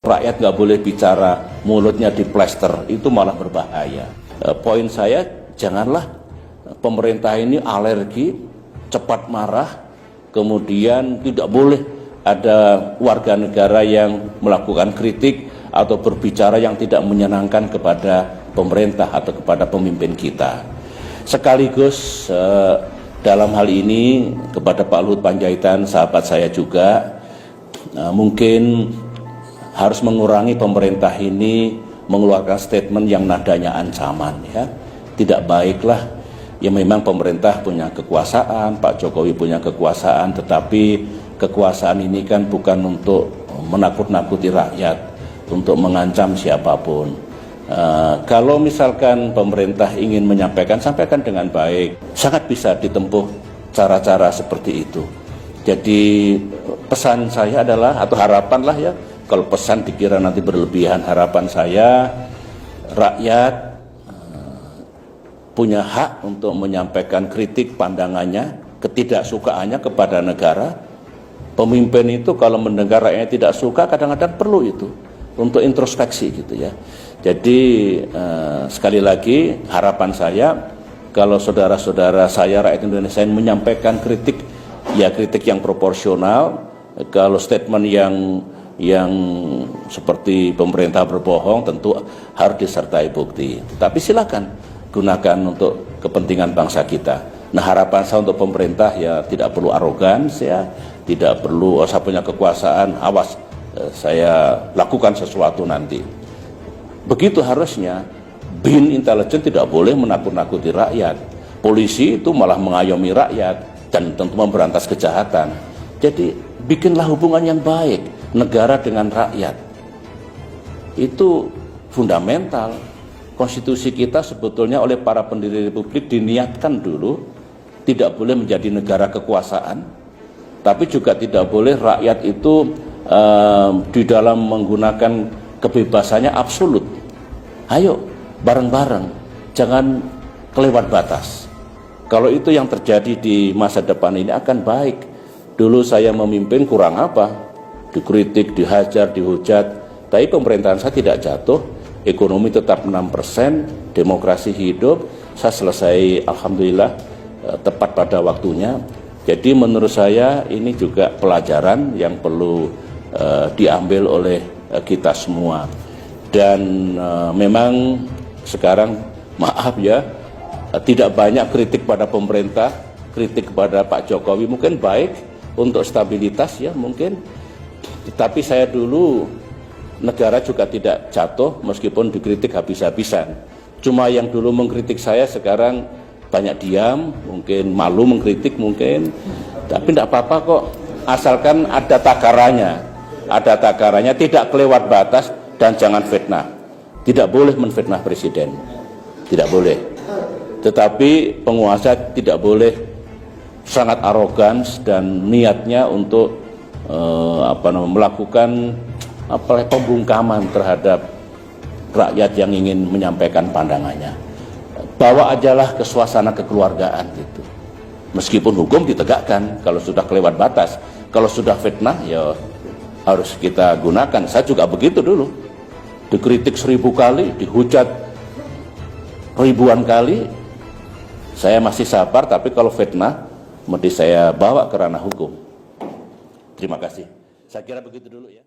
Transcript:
Rakyat nggak boleh bicara, mulutnya diplester, itu malah berbahaya. Poin saya, janganlah pemerintah ini alergi, cepat marah, kemudian tidak boleh ada warga negara yang melakukan kritik atau berbicara yang tidak menyenangkan kepada pemerintah atau kepada pemimpin kita. Sekaligus dalam hal ini kepada Pak Luhut Panjaitan, sahabat saya juga, mungkin harus mengurangi pemerintah ini mengeluarkan statement yang nadanya ancaman, ya. Tidak baiklah. Ya memang pemerintah punya kekuasaan, Pak Jokowi punya kekuasaan, tetapi kekuasaan ini kan bukan untuk menakut-nakuti rakyat, untuk mengancam siapapun. Kalau misalkan pemerintah ingin menyampaikan, sampaikan dengan baik. Sangat bisa ditempuh cara-cara seperti itu. Jadi pesan saya adalah, atau harapan lah ya, kalau pesan dikira nanti berlebihan, harapan saya rakyat punya hak untuk menyampaikan kritik pandangannya, ketidaksukaannya kepada negara. Pemimpin itu kalau mendengar rakyatnya tidak suka, kadang-kadang perlu itu untuk introspeksi gitu ya. Jadi sekali lagi harapan saya, kalau saudara-saudara saya rakyat Indonesia yang menyampaikan kritik, ya kritik yang proporsional. Kalau statement yang seperti pemerintah berbohong tentu harus disertai bukti. Tapi silakan gunakan untuk kepentingan bangsa kita. Nah, harapan saya untuk pemerintah ya tidak perlu arogans, ya tidak perlu saya punya kekuasaan, awas saya lakukan sesuatu nanti. Begitu harusnya. BIN intelijen tidak boleh menakut-nakuti rakyat. Polisi itu malah mengayomi rakyat dan tentu memberantas kejahatan. Jadi bikinlah hubungan yang baik negara dengan rakyat. Itu fundamental. Konstitusi kita sebetulnya oleh para pendiri republik diniatkan dulu tidak boleh menjadi negara kekuasaan, tapi juga tidak boleh rakyat itu di dalam menggunakan kebebasannya absolut. Ayo bareng-bareng, jangan kelewat batas. Kalau itu yang terjadi di masa depan ini akan baik. Dulu saya memimpin kurang apa? Dikritik, dihajar, dihujat, tapi pemerintahan saya tidak jatuh, ekonomi tetap 6%, demokrasi hidup, saya selesai alhamdulillah tepat pada waktunya. Jadi menurut saya ini juga pelajaran yang perlu diambil oleh kita semua. Dan memang sekarang maaf ya, tidak banyak kritik pada pemerintah, kritik kepada Pak Jokowi mungkin baik untuk stabilitas ya mungkin. Tapi saya dulu negara juga tidak jatuh meskipun dikritik habis-habisan. Cuma yang dulu mengkritik saya sekarang banyak diam, mungkin malu mengkritik mungkin. Tapi tidak apa-apa kok, asalkan ada takarannya. Ada takarannya, tidak kelewat batas dan jangan fitnah. Tidak boleh menfitnah presiden. Tidak boleh. Tetapi penguasa tidak boleh sangat arogans dan niatnya untuk melakukan pembungkaman terhadap rakyat yang ingin menyampaikan pandangannya. Bawa ajalah ke suasana kekeluargaan gitu. Meskipun hukum ditegakkan kalau sudah kelewat batas. Kalau sudah fitnah ya harus kita gunakan. Saya juga begitu dulu. Dikritik 1000 kali, dihujat ribuan kali. Saya masih sabar, tapi kalau fitnah mesti saya bawa ke ranah hukum. Terima kasih. Saya kira begitu dulu ya.